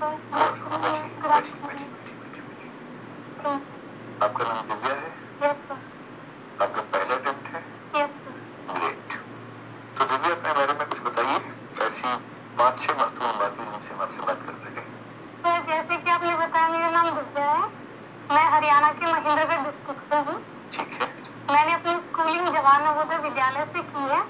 Sir. आपका नाम दिव्या है? Yes sir. आपका पहला अटेम्प्ट है? Yes sir. ग्रेट। तो दिव्या अपने बारे में कुछ बताइए, ऐसी 5-6 महत्वपूर्ण बातें जिनसे हम आपसे बात कर सकें। सर जैसे कि आपने बताया मेरा नाम दिव्या है, मैं हरियाणा के महेंद्रगढ़ डिस्ट्रिक्ट से हूँ। ठीक है। मैंने अपनी स्कूलिंग जवाहर नवोदय विद्यालय से की है।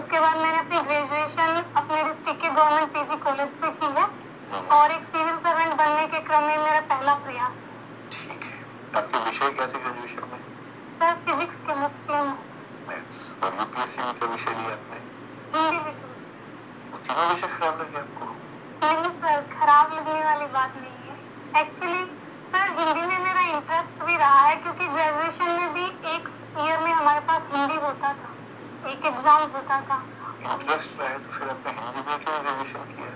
उसके बाद मैंने अपनी ग्रेजुएशन अपने डिस्ट्रिक्ट के गवर्नमेंट पीजी कॉलेज से की है और एक सिविल सर्वेंट बनने के क्रम में मेरा पहला प्रयास है। ठीक है। आपके विषय क्या थे ग्रेजुएशन में? सर फिजिक्स, केमिस्ट्री और मैथ्स। और यूपीएससी में क्या विषय लिया आपने? हिंदी लिटरेचर। वो तीनों विषय खराब लगे आपको? नहीं सर, खराब लगने वाली बात नहीं है। एक्चुअली सर हिंदी में मेरा इंटरेस्ट भी रहा है क्योंकि ग्रेजुएशन में भी एक ईयर में हमारे पास हिंदी होता था, एक एग्जाम होता था। इंटरेस्ट रहा है तो फिर आपने हिंदी में क्यों ग्रेजुएशन किया?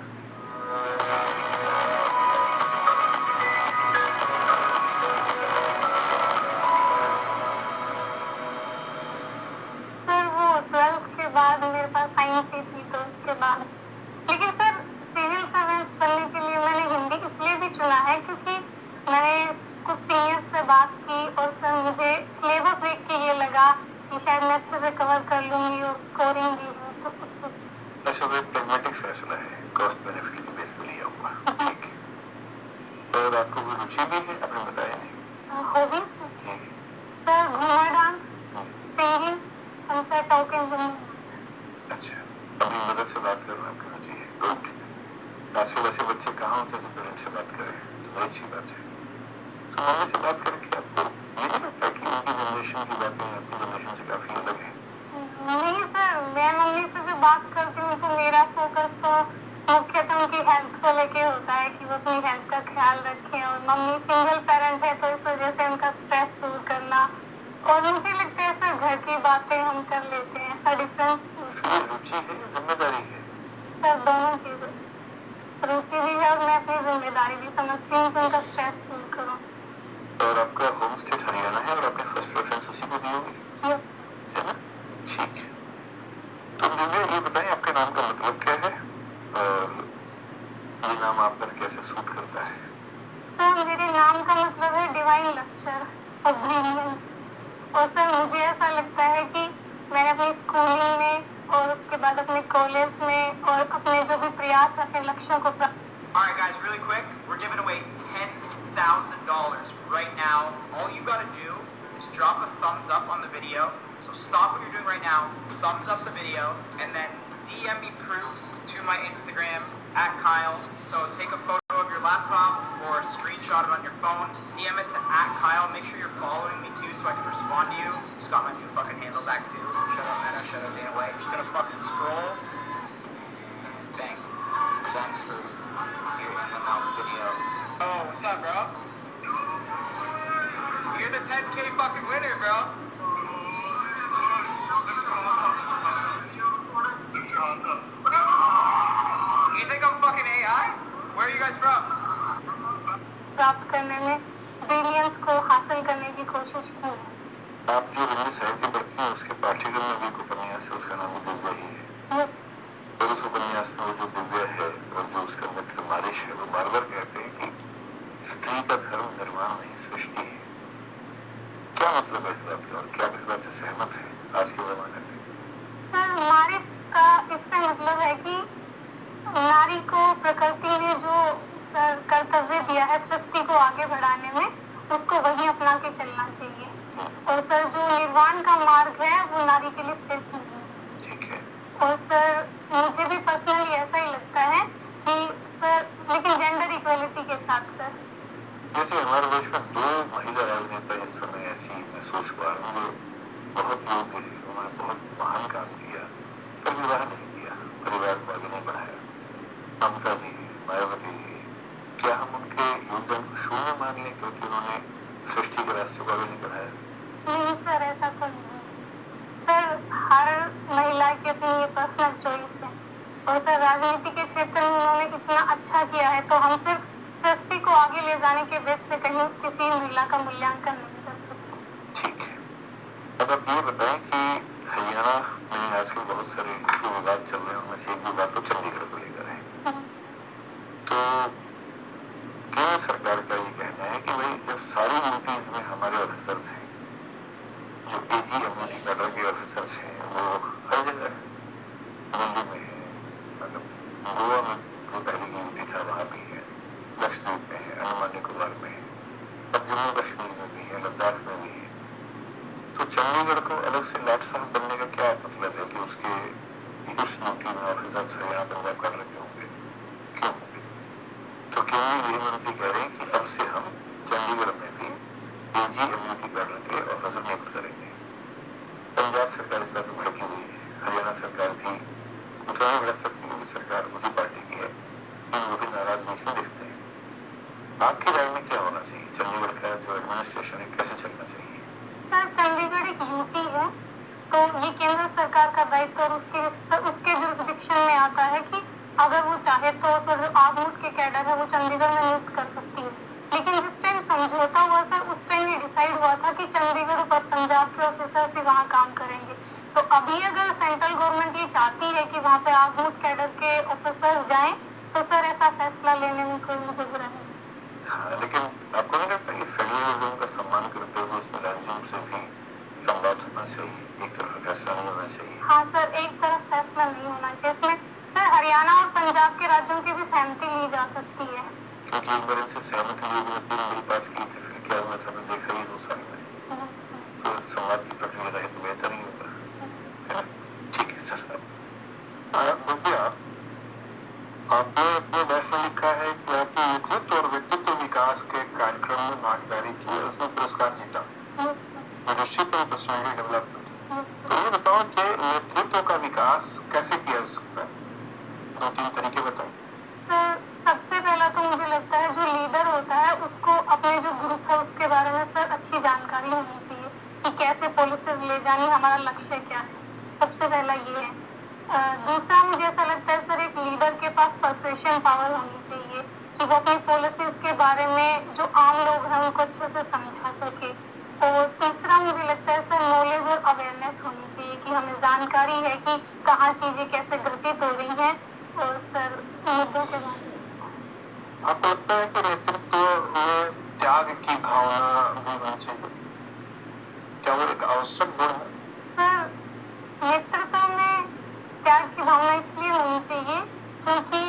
सर वो 12th के बाद मेरे पास साइंस ही थी तो उसके बाद, लेकिन सर सिविल सर्वेंट्स बनने के लिए मैंने हिंदी इसलिए भी चुना है क्योंकि मैंने कुछ सीनियर्स से बात की और सर मुझे सिलेबस देख के ये लगा कि शायद मैं अच्छे से कवर कर लूंगी और स्कोरिंग भी है तो उस वजह से। ऐसा कोई प्रैग्मेटिक फैसला है, कॉस्ट बेनिफिट के बेस पे लिया हुआ। ठीक है। और आपको कोई रुचि भी है? आपने बताया नहीं। Hobbies sir Ghoomar dance, singing और सर टॉकिंग। अच्छा, अभी मदद से बात करना आपकी रुचि है। गुड। आजकल ऐसे बच्चे कहाँ होते हैं जो पेरेंट्स से बात करें, तो बड़ी अच्छी बात है। तो मम्मी से बात करके आपको ये नहीं लगता कि उनकी जनरेशन की बातें आपकी जनरेशन से काफी अलग है? नहीं सर, मैं मम्मी से जो बात करती हूँ तो मेरा फोकस तो मुख्यतः उनकी हेल्थ को लेके होता है कि वो अपनी हेल्थ का ख्याल रखें और मम्मी सिंगल पेरेंट है तो इस वजह से उनका स्ट्रेस दूर करना, और मुझे लगता है सर घर की बातें हम कर लेते हैं। ऐसा डिफरेंस रुचि है, जिम्मेदारी है? सर दोनों चीजें, रुचि भी है और मैं अपनी जिम्मेदारी भी समझती हूँ कि उनका स्ट्रेस दूर करूँ। और आपका होम स्टेट हरियाणा है और आपने फर्स्ट प्रेफरेंस उसी को दी होगी, है ना? ठीक है। तो दिव्या ये बताएं आपके नाम का मतलब क्या है और ये नाम आप पर कैसे सूट करता है? सर मेरे नाम का मतलब है डिवाइन लस्टर और ब्रिलियंस, और सर मुझे ऐसा लगता है कि मैंने अपनी स्कूलिंग में और उसके बाद अपने कॉलेज में और अपने जो भी प्रयास अपने लक्ष्यों को प्राप्त। Alright guys, really quick, we're giving away $10,000 right now. All you gotta do is drop a thumbs up on the video. So stop what you're doing right now, thumbs up the video, and then DM me proof to my Instagram @Kyle. So take a photo of your laptop or screenshot it on your phone, DM it to @Kyle. Make sure you're following me too so I can respond to you. Just got my new fucking handle back too. Shut up Meta, shut up Dana White. Just gonna fucking scroll. Bang. Send proof. Here in the mouth video. Oh, what's up, bro? You're the 10K fucking winner, bro. You think I'm fucking AI? Where are you guys from? प्राप्त करने में brilliance को हासिल करने की कोशिश की है। आप जो हिंदी साहित्य पढ़ती हैं उसके पाठ्यक्रम में भी एक उपन्यास है, उसका नाम दिव्या ही है। यस। और उस उपन्यास में वो जो दिव्या है और जो उसका मित्र मारिश है वो बार बार कहते हैं कि स्त्री का धर्म निर्माण नहीं सृष्टि है। क्या मतलब है इस बात का और क्या इस बात से सहमत है आज के जमाने में? सर मारिस का इससे मतलब है कि नारी को प्रकृति ने जो सर कर्तव्य दिया है सृष्टि को आगे बढ़ाने में, उसको वही अपना के चलना चाहिए, और सर जो निर्वाण का मार्ग है वो नारी के लिए श्रेष्ठ नहीं है। ठीक है। और सर मुझे भी पर्सनली ऐसा ही लगता है कि सर, लेकिन जेंडर इक्वलिटी के साथ सर। जैसे हमारे देश में 2 महिला राजनेता इस समय ऐसी मैं सोच पा रहा हूँ जो बहुत योग्य है, उन्होंने बहुत महान काम किया पर विवाह नहीं किया, परिवार को आगे नहीं बढ़ाया। ममता जी, मायावती जी, क्या हम उनके योगदान को शून्य मान लें क्योंकि उन्होंने सृष्टि के रास्ते को आगे नहीं बढ़ाया? नहीं सर, ऐसा तो नहीं सर, हर महिला की अपनी ये पर्सनल चॉइस है, और सर राजनीति के क्षेत्र में उन्होंने इतना अच्छा किया है तो हम सिर्फ सृष्टि को आगे ले जाने के बेस पे कहीं किसी महिला का मूल्यांकन नहीं कर सकते। ठीक है। अब आप ये बताएं कि हरियाणा में आजकल बहुत सारे जो विवाद चल रहे हैं उनमें से एक विवाद तो चंडीगढ़ को लेकर है। तो गोवा में जो पहले की यूटी था वहाँ भी है, लक्षद्वीप में है, अंडमान निकोबार में है, अब जम्मू कश्मीर में भी है, लद्दाख में भी है। तो चंडीगढ़ को अलग से प्लेटफॉर्म बनने का क्या मतलब है कि उसके उस यूटी में ऑफिसर्स हरियाणा पंजाब कर रखे होंगे, क्यों होंगे? तो क्यों ये मंत्री कह रहे हैं कि अब से हम चंडीगढ़ में भी AG/MUT कर रखे ऑफिसर नियुक्त करेंगे। पंजाब सरकार इस बात में भड़की हुई है, हरियाणा सरकार भी उतना ही भड़क सकती है कि सरकार उसी पार्टी की है, लेकिन वो भी नाराज नहीं क्यों दिखते हैं। आपकी राय में क्या होना चाहिए? चंडीगढ़ का जो एडमिनिस्ट्रेशन है कैसे चलना चाहिए? सर चंडीगढ़ एक यूटी है, तो ये केंद्र सरकार का दायित्व और उसके जुरिस्डिक्शन में आता है कि अगर वो चाहे तो सर जो आगमूट के कैडर है वो चंडीगढ़ में नियुक्त कर सकती है। लेकिन जिस टाइम समझौता हुआ सर उस टाइम ये डिसाइड हुआ था कि चंडीगढ़ और पंजाब के ऑफिसर्स ही वहाँ काम करेंगे। तो अभी अगर सेंट्रल गवर्नमेंट ये चाहती है कि वहाँ पे आगमूट कैडर के ऑफिसर्स जाएं तो सर ऐसा फैसला लेने में कोई मुझे बुरा नहीं। हाँ, लेकिन आपको नहीं लगता कि फेडरलिज्म का सम्मान करते हुए इसमें राज्यों से भी संवाद होना चाहिए, एक तरफ फैसला नहीं होना चाहिए? हाँ सर, एक तरफ फैसला नहीं होना चाहिए। इसमें सर हरियाणा और पंजाब के राज्यों की भी सहमति ली जा सकती है, क्योंकि एक बार इनसे सहमति लोगों ने 3 बिल पास की थी, फिर क्या हुआ था मैं देखा ही 2 साल में। तो संवाद की प्रक्रिया रहे तो बेहतर ही होगा, है ना? ठीक है सर। भव्या, आपने अपने लेख में लिखा है कि आपने नेतृत्व और व्यक्तित्व विकास के कार्यक्रम में भागीदारी की और उसमें पुरस्कार जीता, लीडरशिप एंड पर्सनालिटी डेवलपमेंट। तो ये बताओ कि नेतृत्व का विकास कैसे किया जा सकता है? 2-3 तरीके बताओ। सर सबसे पहला तो मुझे लगता है जो लीडर होता है उसको अपने जो ग्रुप है उसके बारे में सर अच्छी जानकारी होनी चाहिए कि कैसे पॉलिसीज ले जानी, हमारा लक्ष्य क्या है। सबसे पहला ये है। दूसरा मुझे ऐसा लगता है सर एक लीडर के पास पर्सुएशन पावर होनी चाहिए कि वो अपनी पॉलिसीज के बारे में जो आम लोग हैं उनको अच्छे से समझा सके। और तीसरा मुझे लगता है सर नॉलेज और अवेयरनेस होनी चाहिए कि हमें जानकारी है कि कहाँ चीजें कैसे घटित हो रही हैं और सर मुद्दों के बारे में। आपको लगता है कि नेतृत्व में त्याग की भावना भी होनी चाहिए? क्या वो एक आवश्यक गुण है? सर नेतृत्व में त्याग की भावना इसलिए होनी चाहिए क्योंकि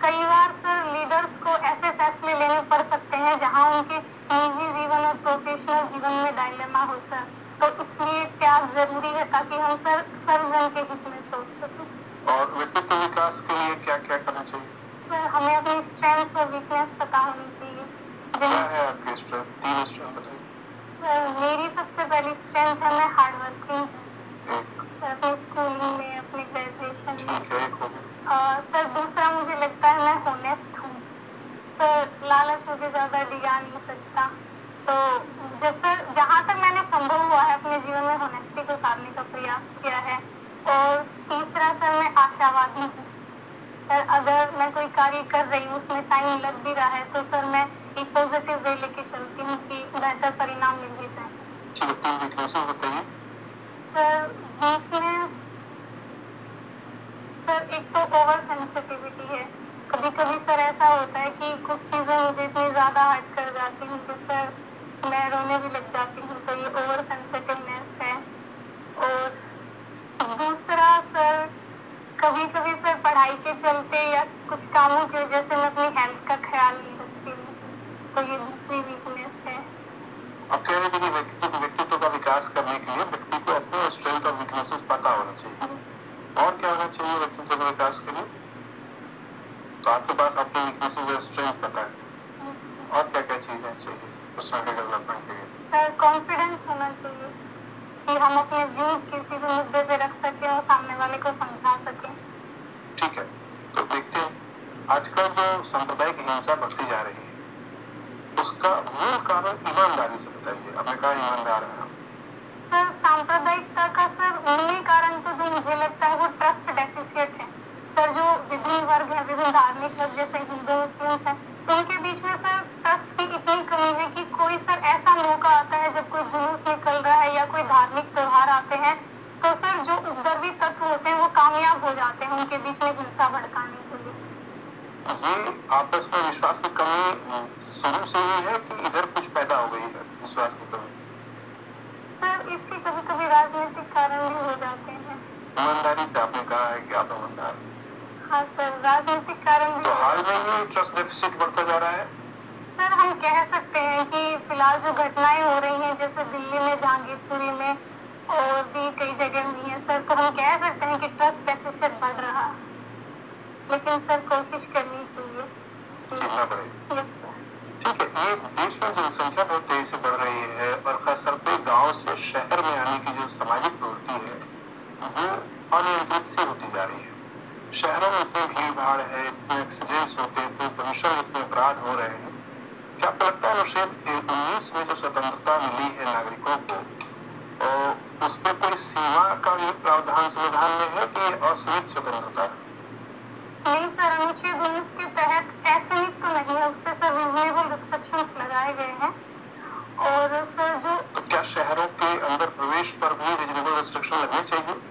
कई बार सर लीडर्स को ऐसे फैसले लेने पड़ सकते हैं जहां उनके निजी जीवन और प्रोफेशनल जीवन में डायलेमा हो सर। तो इसलिए त्याग जरूरी है ताकि हम सर सर्वजन के हित में सोच सकें। और व्यक्तित्व विकास के लिए क्या क्या करना चाहिए? सर हमें अपनी स्ट्रेंथ्स और वीकनेस पता होनी चाहिए। क्या है आपकी स्ट्रेंथ? 3 स्ट्रेंथ बताइए। सर मेरी सबसे पहली स्ट्रेंथ है मैं हार्ड वर्किंग एक, सर अपनी स्कूलिंग में, अपनी ग्रेजुएशन में। ठीक है, एक हो गया। सर दूसरा मुझे लगता है मैं होनेस्ट हूँ सर, लालच मुझे ज़्यादा दिगा नहीं सकता। तो जैसे जहाँ तक मैंने संभव हुआ है अपने जीवन में होनेस्टी को साधने का प्रयास किया है। और तीसरा सर मैं आशावादी हूँ सर, अगर मैं कोई कार्य कर रही हूँ उसमें टाइम लग भी रहा है तो सर मैं एक पॉजिटिव वे लेके चलती हूँ कि बेहतर परिणाम मिल भी जाए। ठीक है, 3 वीकनेसेस बताइए। सर वीकनेस सर एक तो ओवर सेंसिटिविटी है। कभी कभी सर ऐसा होता है कि कुछ चीज़ें मुझे इतनी ज़्यादा हर्ट कर जाती हूँ कि सर मैं रोने भी लग जाती हूँ, तो ये ओवर सेंसिटिवनेस है। और दूसरा सर कभी कभी सर पढ़ाई के चलते या कुछ कामों की वजह से मैं अपनी हेल्थ का ख्याल नहीं रखती हूँ, तो ये दूसरी वीकनेस है। आप कह रहे थे कि व्यक्तित्व का विकास करने के लिए व्यक्ति को अपने स्ट्रेंथ और वीकनेसेस पता होना चाहिए। और क्या होना चाहिए व्यक्तित्व का विकास के लिए? तो आपके पास अपनी वीकनेसेस और स्ट्रेंथ पता है, और क्या क्या चीजें चाहिए पर्सनालिटी डेवलपमेंट के लिए? सर कॉन्फिडेंस होना चाहिए कि हम अपने व्यूज किसी भी मुद्दे पे रख सकें और सामने वाले को समझा सकें। ठीक है, तो देखते हैं आजकल जो सांप्रदायिक हिंसा बढ़ती जा रही है उसका मूल कारण ईमानदारी से बताइए। आपने कहा ईमानदार है सर सांप्रदायिकता का सर मूल कारण तो जो मुझे लगता है वो ट्रस्ट डेफिसिट है सर। जो विभिन्न वर्ग है, विभिन्न धार्मिक वर्ग जैसे हिंदू मुस्लिम्स हैं, तो उनके बीच में सर ट्रस्ट की इतनी कमी है कि कोई सर ऐसा मौका आता है जब कोई जुलूस निकल रहा है या कोई धार्मिक त्योहार आते हैं तो सर जो उपद्रवी तत्व होते हैं वो कामयाब हो जाते हैं उनके बीच में हिंसा भड़काने के लिए। ये आपस में विश्वास की कमी शुरू से ही है कि इधर कुछ पैदा हो गई है विश्वास की कमी? सर इसके कभी कभी राजनीतिक कारण भी हो जाते हैं। ईमानदारी से आपने कहा है कि आप ईमानदार, हाँ सर, राजनीतिक कारण भी तो हो हाल रहे हैं। में ही ट्रस्ट डेफिसिट बढ़ता जा रहा है। सर हम कह सकते हैं कि फिलहाल जो घटनाएं हो रही हैं जैसे दिल्ली में, जहांगीरपुरी में और भी कई जगह हुई हैं सर, तो हम कह सकते हैं कि ट्रस्ट डेफिसिट बढ़ रहा है, लेकिन सर कोशिश करनी चाहिए। जीतना पड़ेगा। Yes sir. ठीक है, ये देश में जनसंख्या बहुत तेजी से बढ़ रही है और खासतौर पे गांव से शहर में आने की जो सामाजिक प्रवृत्ति है वो अनियंत्रित सी होती जा रही है। शहरों में इतनी भीड़ भाड़ है, इतने एक्सीडेंट्स होते हैं, इतने प्रदूषण, इतने अपराध हो रहे हैं। क्या आपको लगता है अनुच्छेद 19 में जो स्वतंत्रता मिली है नागरिकों को, और उस पर कोई सीमा का भी प्रावधान संविधान में है कि असीमित स्वतंत्रता है? नहीं सर, अनुच्छेद 19 के तहत असीमित तो नहीं है, उस पर सर रीजनेबल रिस्ट्रिक्शंस लगाए गए हैं। और सर जो तो क्या शहरों के अंदर प्रवेश पर भी रीजनेबल रिस्ट्रिक्शन लगने चाहिए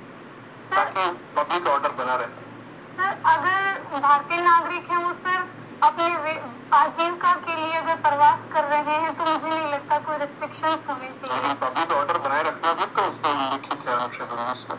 सर ताकि पब्लिक ऑर्डर बना रहे? सर अगर भारतीय नागरिक हैं वो सर अपने आजीविका के लिए अगर प्रवास कर रहे हैं तो मुझे नहीं लगता कोई रिस्ट्रिक्शंस होने चाहिए। लेकिन पब्लिक ऑर्डर बनाए रखना भी तो उसमें उल्लिखित है अनुच्छेद 19 में।